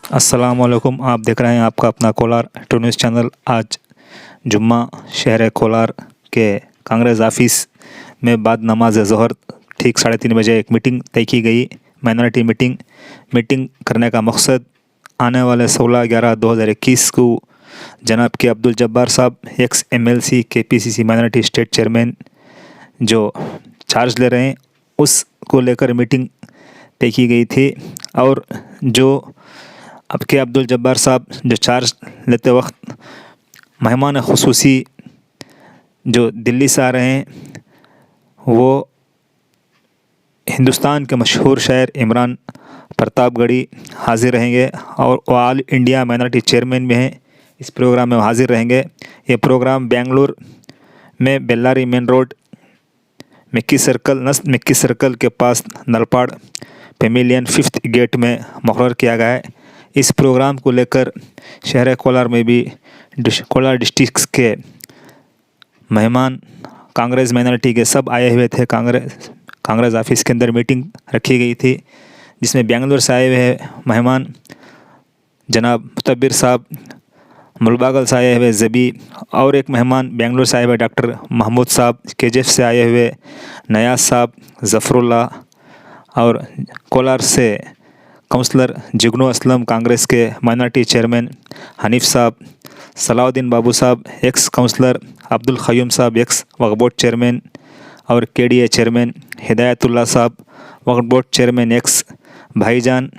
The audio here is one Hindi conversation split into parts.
अस्सलामुअलैकुम। आप देख रहे हैं आपका अपना कोलार टू न्यूज़ चैनल। आज जुम्मा शहर कोलार के कांग्रेस ऑफिस में बाद नमाज ज़ोहर ठीक 3:30 बजे एक मीटिंग तय की गई, माइनॉरिटी मीटिंग करने का मकसद आने वाले 16/11/2021 को जनाब के अब्दुल जब्बार साहब x MLC KPCC minority state chairman जो चार्ज ले रहे हैं उसको लेकर मीटिंग तय की गई थी। और जो अब के अब्दुल जब्बार साहब जो चार्ज लेते वक्त मेहमान खुसूसी जो दिल्ली से आ रहे हैं वो हिंदुस्तान के मशहूर शायर इमरान प्रतापगढ़ी हाज़िर रहेंगे और वो ऑल इंडिया माइनॉरिटी चेयरमैन भी हैं। इस प्रोग्राम में हाज़िर रहेंगे। ये प्रोग्राम बेंगलुरु में Bellary main road Mickey circle के पास नलपाड़ पेमिलियन 5th गेट में मुकर्रर किया गया है। इस प्रोग्राम को लेकर शहर कोलार में भी कोलार डिस्ट्रिक्ट के मेहमान कांग्रेस माइनॉरिटी के सब आए हुए थे। कांग्रेस ऑफिस के अंदर मीटिंग रखी गई थी जिसमें बेंगलुरु से आए हुए मेहमान जनाब मुतब्बिर साहब, मुलबागल से आए हुए ज़बी और एक मेहमान बेंगलुरु से आए हुए डॉक्टर महमूद साहब, KGF से आए हुए नयाज साहब, ज़फ़रुल्ला और कोलार से काउंसलर जिग्नो असलम, कांग्रेस के माइनॉरिटी चेयरमैन हनीफ साहब, सलाउद्दीन बाबू साहब x counsellor, Abdul Khayum sahab ex Waqf board chairman और KDA chairman Hidayatullah sahab, Waqf board chairman ex भाईजान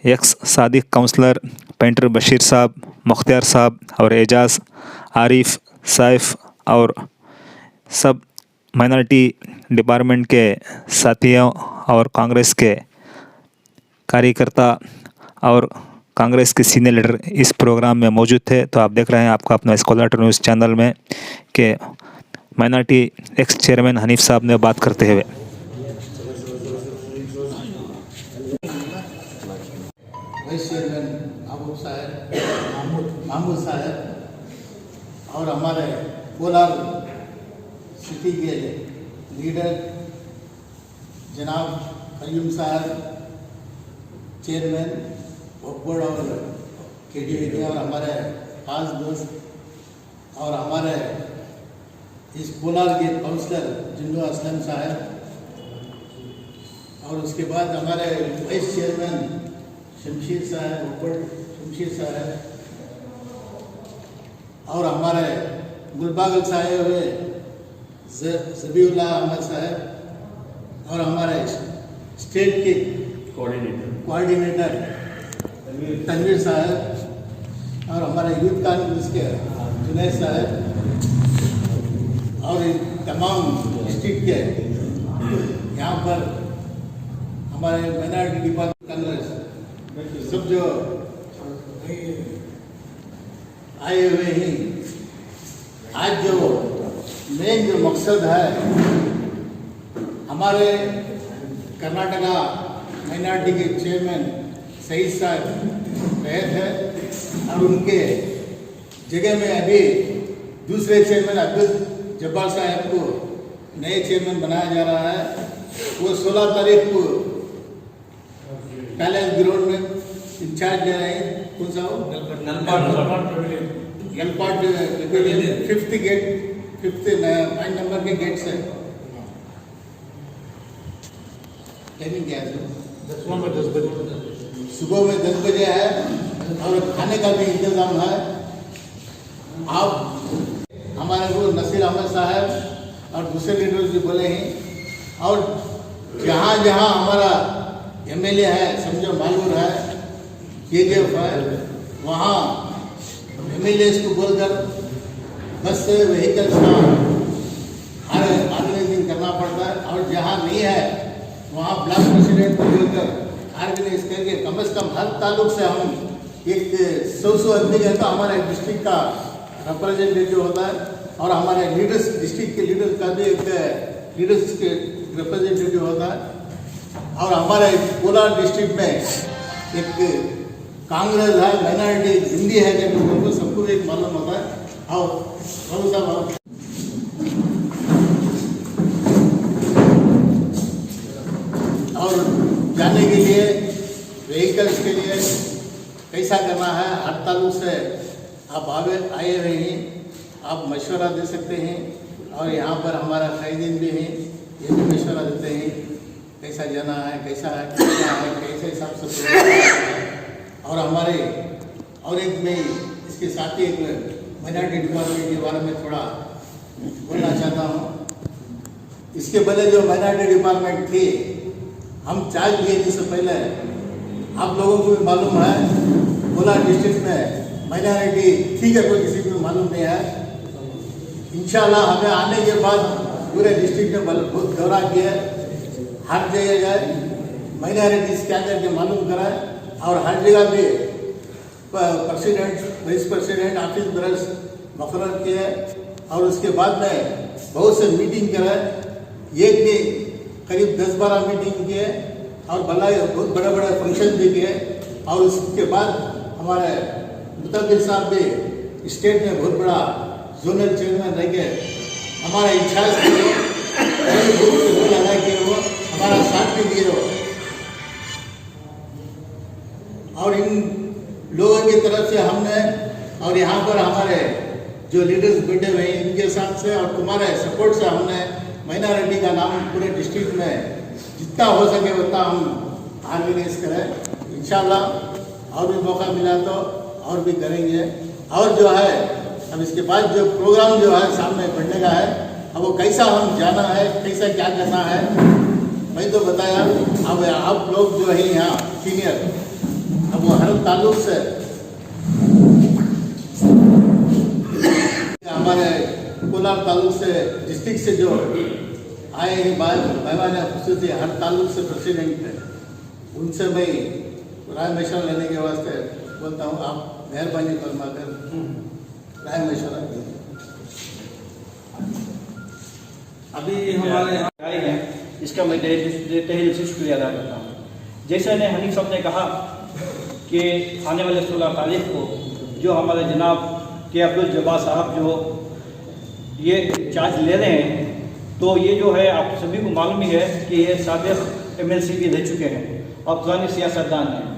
ex Sadiq councillor, painter Bashir sahab, Mukhtiyar साहब और एजाज, आरिफ, साइफ और सब माइनॉरिटी डिपार्टमेंट के साथियों और कांग्रेस के कार्यकर्ता और कांग्रेस के सीनियर लीडर इस प्रोग्राम में मौजूद थे। तो आप देख रहे हैं आपका अपना कोलार टू न्यूज़ चैनल में कि माइनॉरिटी एक्स चेयरमैन हनीफ साहब ने बात करते हुए वाइस चेयरमैन महमूद साहब और हमारे कोलार सिटी के लीडर जनाब ख़यूम साहब चेयरमैन वक्फ बोर्ड और KDA के और हमारे खास दोस्त और हमारे इस कोलार के काउंसलर जिग्नो असलम साहब और उसके बाद हमारे वाइस चेयरमैन शमशीर साहब, वक्फ बोर्ड शमशीर साहब और हमारे गुलबागल से आए हुए ज़बीउल्लाह अहमद साहब और हमारे स्टेट के कोऑर्डिनेटर तनवीर साहब और हमारे यूथ कांग्रेस के जुनैद साहब और तमाम डिस्ट्रिक्ट के यहाँ पर हमारे माइनॉरिटी डिपार्टमेंट कांग्रेस सब जो आए हुए हैं। आज जो मेन जो मकसद है हमारे कर्नाटका माइनॉरिटी के चेयरमैन सईद साहब गए थे और उनके जगह में अभी दूसरे चेयरमैन अब्दुल जब्बार साहब को नए चेयरमैन बनाया जा रहा है। वो 16 तारीख को पैलेस ग्राउंड में इंचार्ज ले रहे हैं। कौन सा हो? गलपाट 5th गेट 5 नंबर के गेट से टाइमिंग क्या है? सुबह में 10 बजे है और खाने का भी इंतजाम है। आप हमारे को नसीर अहमद साहब और दूसरे लीडर्स भी बोले हैं और जहाँ जहाँ हमारा MLA है, समझो मालूर है, KGF है, वहाँ MLAs को बोलकर बस से व्हीकल्स का ऑर्गेनाइजिंग करना पड़ता है और जहाँ नहीं है वहाँ ब्लॉक प्रेसिडेंट को बोलकर ऑर्गेनाइज करके कम से कम हर ताल्लुक से हम एक 100 आदमी का तो हमारे डिस्ट्रिक्ट का रिप्रेजेंटेटिव होता है और हमारे लीडर्स डिस्ट्रिक्ट के लीडर्स का भी एक लीडर्स के रिप्रेजेंटेटिव होता है। और हमारे कोलार डिस्ट्रिक्ट में एक कांग्रेस है, माइनॉरिटी हिंदी है, जब उनको सबको एक मालूम होता है। आओ बाबू साहब आओ। और जाने के लिए व्हीकल्स के लिए कैसा करना है, हर ताल्लुक से आप आए हुए हैं, आप मशवरा दे सकते हैं। और यहाँ पर हमारा कायदीन भी हैं, ये भी मशवरा देते हैं कैसा जाना है, कैसा है, कैसे हिसाब से है। और हमारे और एक मैं इसके साथ ही एक माइनॉरिटी डिपार्टमेंट के बारे में थोड़ा बोलना चाहता हूँ। इसके पहले जो माइनॉरिटी डिपार्टमेंट थी, हम चार्ज लिए इससे पहले, आप लोगों को भी मालूम है कोलार डिस्ट्रिक्ट में माइनॉरिटी ठीक है, कोई किसी को मालूम नहीं है। इंशाल्लाह हमें आने के बाद पूरे डिस्ट्रिक्ट में बहुत दौरा किया, हर जगह गए, माइनॉरिटीज क्या करके मालूम कराए, और हर जगह पे president, vice president, office brush मुकर्रर किए। और उसके बाद में बहुत से मीटिंग कराए, एक भी करीब 10-12 मीटिंग किए, और बहुत बड़े बड़े फंक्शन भी किए। और उसके बाद हमारे मुतब्बिर साहब भी स्टेट में बहुत बड़ा जोनल चेयरमैन रह के हमारा इंचार्ज लगा के वो हमारा साथ भी दिए। और इन लोगों की तरफ से हमने, और यहाँ पर हमारे जो लीडर्स बैठे हुए हैं इनके साथ से और तुम्हारे सपोर्ट से हमने माइनॉरिटी का नाम पूरे डिस्ट्रिक्ट में जितना हो सके उतना हम ऑर्गेनाइज करें। इंशाल्लाह और भी मौका मिला तो और भी करेंगे। और जो है अब इसके बाद जो प्रोग्राम जो है सामने बढ़ने का है, अब वो कैसा हम जाना है, कैसा क्या करना है, मैं तो बताया। अब आप लोग जो है यहाँ सीनियर, अब वो हर ताल्लुक से हमारे कोलार ताल्लुक से, डिस्ट्रिक्ट से जो आए हैं मेहमान खुसूसी, हर ताल्लुक से प्रेसिडेंट है, उनसे मैं राय मशवरा लेने के वास्ते बोलता हूँ, आप मेहरबानी फरमा कर राय मशवरा दें। अभी हमारे यहाँ आए हैं, इसका मैं तहे दिल से शुक्रिया अदा करता हूँ। जैसे ने हनीफ साहब ने कहा कि आने वाले 16 तारीख को जो हमारे जनाब के अब्दुल जब्बार साहब जो ये चार्ज ले रहे हैं, तो ये जो है आप सभी को मालूम ही है कि ये साबिक़ MLC भी रह चुके हैं और पुराने सियासतदान हैं।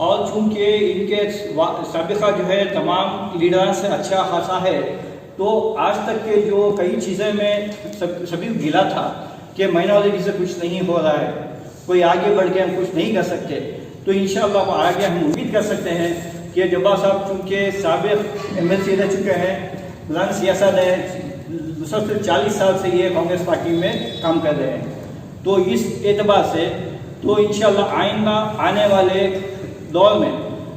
और चूँकि इनके साबिक़ा जो है तमाम लीडरान से अच्छा खासा है, तो आज तक के जो कई चीज़ें में सभी को गिला था कि माइनॉरिटी से कुछ नहीं हो रहा है, कोई आगे बढ़ के हम कुछ नहीं कर सकते। तो इंशाअल्लाह आगे हम उम्मीद कर सकते हैं कि जब्बार साहब चूँकि साबिक़ MLC रह चुके हैं, पुरानी सियासत है, 40 साल से ये कांग्रेस पार्टी में काम कर रहे हैं, तो इस एतबार से तो इंशाअल्लाह आइंदा आने वाले दौर में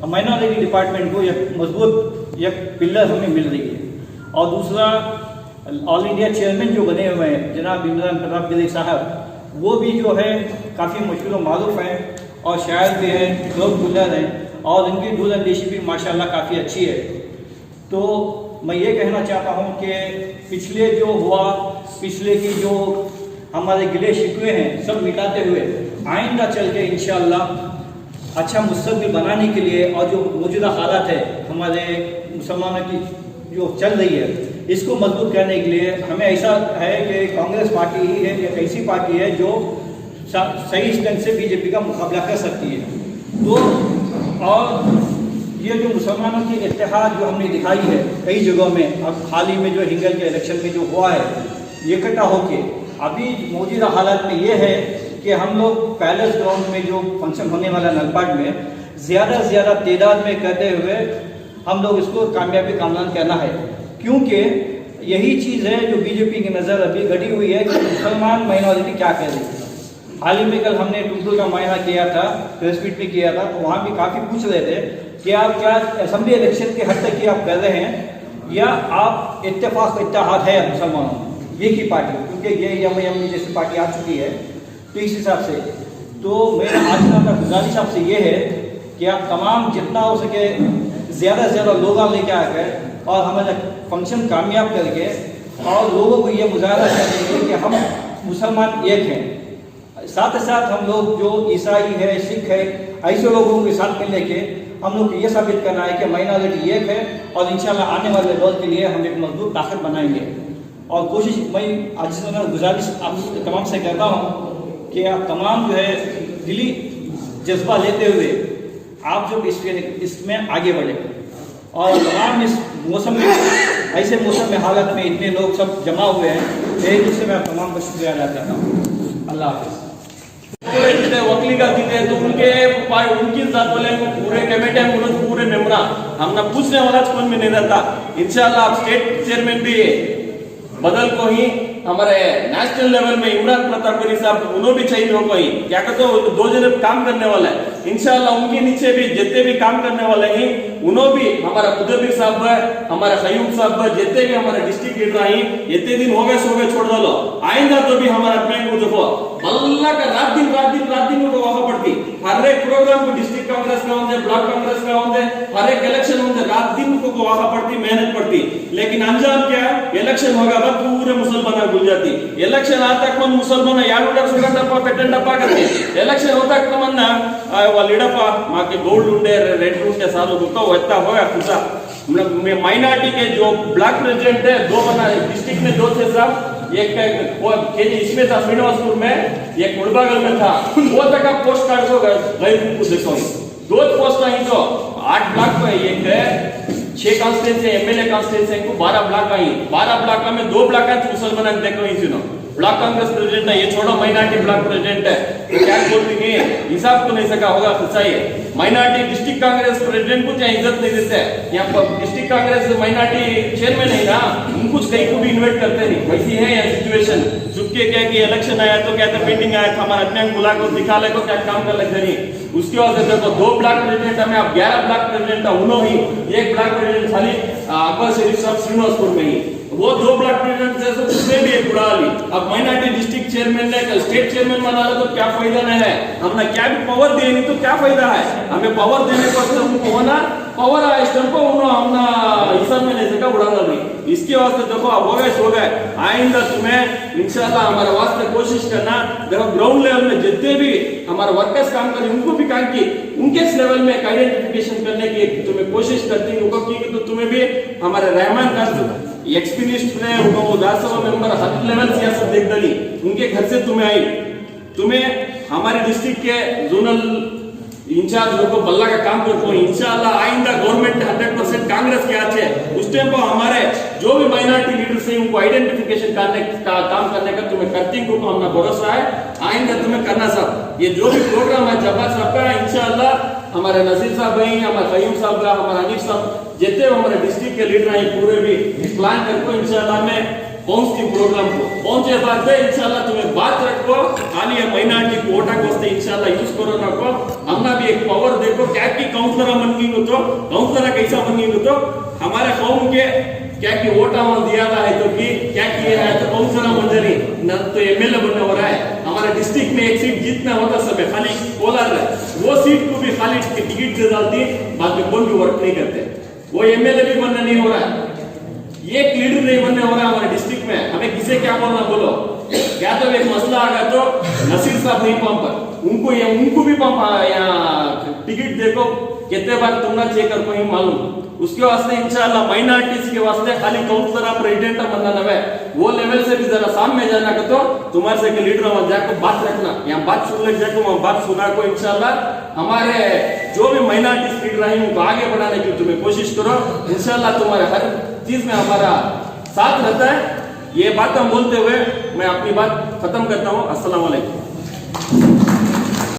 माइनॉरिटी डिपार्टमेंट को एक मजबूत एक पिलर हमें मिल रही है। और दूसरा, ऑल इंडिया चेयरमैन जो बने हुए हैं जनाब इमरान प्रताप गढ़ी साहब, वो भी जो है काफ़ी मशहूर मारूफ हैं और शायर भी हैं, लोग गुलर हैं, और उनकी दूरअंदेशी भी माशाल्लाह काफ़ी अच्छी है। तो मैं ये कहना चाहता हूँ कि पिछले जो हुआ, पिछले की जो हमारे गिले शिकवे हैं सब मिटाते हुए आइंदा चल के इंशाअल्लाह अच्छा मुस्तक़बिल बनाने के लिए, और जो मौजूदा हालात है हमारे मुसलमानों की जो चल रही है, इसको मजबूत करने के लिए हमें ऐसा है कि कांग्रेस पार्टी ही है एक ऐसी पार्टी है जो सही ढंग से BJP का मुकाबला कर सकती है। तो और ये जो मुसलमानों की इत्तेहाद जो हमने दिखाई है कई जगहों में, अब हाल ही में जो हिंगल के इलेक्शन में जो हुआ है, इकट्ठा होके अभी मौजूदा हालात में ये है कि हम लोग पैलेस ग्राउंड में जो फंक्शन होने वाला नलपाट में ज़्यादा से ज़्यादा तादाद में करते हुए हम लोग इसको कामयाबी कामयाब करना है, क्योंकि यही चीज़ है जो BJP की नज़र अभी गड़ी हुई है कि मुसलमान माइनॉरिटी क्या कर रही है। हाल ही में कल हमने टुकड़ों का मायना किया था, प्रेस मीट भी किया था, तो वहाँ भी काफ़ी पूछ रहे थे कि आप क्या असेंबली इलेक्शन के हद तक की आप कर रहे हैं या आप इत्तेहाद है मुसलमानों ये की पार्टी, क्योंकि ये MIM जैसी पार्टी आ चुकी है। तो इस हिसाब से तो मेरा आज का गुजारिश आपसे ये है कि आप तमाम जितना हो सके ज़्यादा से ज़्यादा लोग लेके आकर और हमारा फंक्शन कामयाब करके और लोगों को ये मुजाहरा करेंगे कि हम मुसलमान एक हैं। साथ ही साथ हम लोग जो ईसाई है, सिख है, ऐसे लोगों के साथ मिलने के हम लोग को ये साबित करना है कि माइनॉरिटी एक है, और इंशाल्लाह आने वाले दौर के लिए हम एक मजबूत ताकत बनाएंगे। और कोशिश मैं आज गुजारिश आप तमाम से करता हूँ कि आप तमाम जो है दिली जज्बा लेते हुए आप जो इसमें आगे बढ़े और तमाम इस मौसम में, ऐसे मौसम में हालत में इतने लोग सब जमा हुए हैं, एक दूसरे में तमाम का शुक्रिया अदा करता हूँ। अल्लाह हाफिज़। वकली का दीते तो उनकी जात वाले पूरे कमेटी पूरे मेम्बरा हमने पूछने वाला कौन में नहीं रहता। इंशाल्लाह आप स्टेट चेयरमैन भी बदल को ही हमारे नेशनल लेवल में इमरान प्रताप गढ़ी साहब उन्होंने भी चाहिए हो कोई क्या कहते हो, दो जने काम करने वाला है। इंशाल्लाह उनके नीचे भी जितने भी काम करने वाले हैं उन्होंने भी हमारा मुदब्बिर साहब है, हमारा खयूम साहब है, जितने भी हमारे डिस्ट्रिक्ट लीडर हैं इतने दिन हो गए छोड़ दो आइंदा तो भी हमारा प्लान को देखो अल्लाह का रात दिन को वहां पड़ती हर एक प्रोग्राम को डिस्ट्रिक्ट कांग्रेस का होंगे, ब्लॉक कांग्रेस का होंगे, हर एक इलेक्शन होंगे, रात दिन को वहां पड़ती, मेहनत पड़ती। लेकिन अंजाम क्या है, इलेक्शन होगा बस पूरे मुसलमान भूल जाती। इलेक्शन आता कौन मुसलमान याडूडर सुगंधप्पा पेटेंडप्पा करते इलेक्शन होता तमन्ना लीडप्पा माके गोल्ड उंडे रेड उंडे सालों को वैसा होगा खुदा माइनॉरिटी के जो ब्लॉक प्रेसिडेंट है दो बना डिस्ट्रिक्ट में दो थे साहब, एक इसमें था श्रीनिवासपुर में, एक मुड़बागल में था, वो तक पोस्ट कार्ड को गए देखो दो पोस्ट आई तो 8 ब्लॉक पे एक 6 कॉन्स्टिट्यूंसी एमएलए कॉन्स्टिट्यूंसी को 12 ब्लॉक आई, 12 ब्लॉक में 2 ब्लॉक है मुसलमान देखो इसी ब्लॉक कांग्रेस प्रेसिडेंट है, ये छोड़ो माइनॉरिटी ब्लॉक प्रेसिडेंट है तो क्या बोलती है हिसाब तो नहीं सका होगा सच्चा है। माइनॉरिटी डिस्ट्रिक्ट कांग्रेस प्रेसिडेंट को क्या इज्जत नहीं देते हैं, यहाँ पर डिस्ट्रिक्ट कांग्रेस माइनॉरिटी चेयरमैन है ना उनको कहीं को भी इन्वाइट करते नहीं, वैसी है यह सिचुएशन। चुप के क्या कि इलेक्शन आया तो क्या था मीटिंग आया था हमारा अपने बुला को दिखा ले को क्या काम कर लग नहीं, उसके बाद देखो 2 ब्लॉक प्रेसिडेंट हमें अब 11 ब्लॉक प्रेसिडेंट है उन्होंने ही एक ब्लॉक प्रेसिडेंट खाली अकबर शरीफ साहब श्रीनिवासपुर में ही वो 2 ब्लॉक प्रेसिडेंट थे तो उसमें भी एक बुला ली। अब माइनॉरिटी डिस्ट्रिक्ट चेयरमैन ने स्टेट चेयरमैन बना ला तो क्या फायदा नहीं है, हमने क्या भी पावर दिए नहीं तो क्या फायदा है, हमें पावर देने को हमको होना पावर है इस टाइम को हमने हिसाब में नहीं सका उड़ाना नहीं। इसके वास्ते देखो अब हो गए आइंदा तुम्हें इंशाल्लाह हमारे वास्ते कोशिश करना ग्राउंड लेवल में जितने भी हमारे वर्कर्स काम करें उनको भी काम की उनके लेवल में आइडेंटिफिकेशन करने की तुम्हें कोशिश करती उनको की तो तुम्हें भी हमारे रहमान का एक्सपीरियंस ने वो राज्यसभा मेंबर हर लेवल सियासत देख डाली उनके घर से तुम्हें आई, तुम्हें हमारे डिस्ट्रिक्ट के जोनल इंचार्ज लोग बल्ला का काम करते हो इंशाल्लाह आइंदा गवर्नमेंट 100% कांग्रेस के हाथ है उस टाइम पर हमारे जो भी माइनॉरिटी लीडर्स हैं उनको आइडेंटिफिकेशन करने का काम करने का तुम्हें करती को हमारा भरोसा है, आइंदा तुम्हें करना सब ये जो भी प्रोग्राम है जब्बार साहब का इंशाल्लाह हमारे नसीर साहब हैं, हमारे खयूम साहब का, हमारा अनिल साहब जितने हमारे डिस्ट्रिक्ट के लीडर हैं पूरे भी प्लान करको इंशाल्लाह में पहुंचती प्रोग्राम को पहुंचे बाद इंशाल्लाह तुम्हें बात रखो खाली है माइनॉरिटी को वोटा को इंशाल्लाह यूज करो रखो हमना भी एक पावर देखो क्या की काउंसलर बन तो काउंसलर कैसा बन तो हमारे कौम के क्या की वोटा दिया है तो कि क्या किया है तो काउंसलर मंजरी न तो एमएलए बनने हो रहा है, हमारे डिस्ट्रिक्ट में एक सीट जीतना होता सब है खाली कोलार है वो सीट को भी खाली टिकट से डालती बाद में कोई भी वर्क नहीं करते, वो एमएलए भी बनना नहीं हो रहा है, एक लीडर नहीं बनने हो रहा है हमारे डिस्ट्रिक्ट में, हमें किसे क्या बोलना बोलो क्या तो एक मसला आ गया तो नसीर साहब नहीं पंप उनको भी पंप यहाँ टिकट देखो कितने बार तुमने चेक कर कोई मालूम उसके वास्ते इंशाल्लाह माइनॉरिटीज के वास्ते खाली काउंसलर प्रेसिडेंट बनना न है वो लेवल से भी जरा सामने जाना का तो तुम्हारे से लीडर वहां जाकर बात रखना यहाँ बात सुन लग जाकर वहां बात सुना को इंशाल्लाह हमारे जो भी माइनॉरिटीज लीडर हैं उनको आगे बढ़ाने की तुम्हें कोशिश करो इंशाल्लाह तुम्हारे हर चीज में हमारा साथ रहता है। ये बात हम बोलते हुए मैं अपनी बात खत्म करता हूँ। अस्सलाम वालेकुम।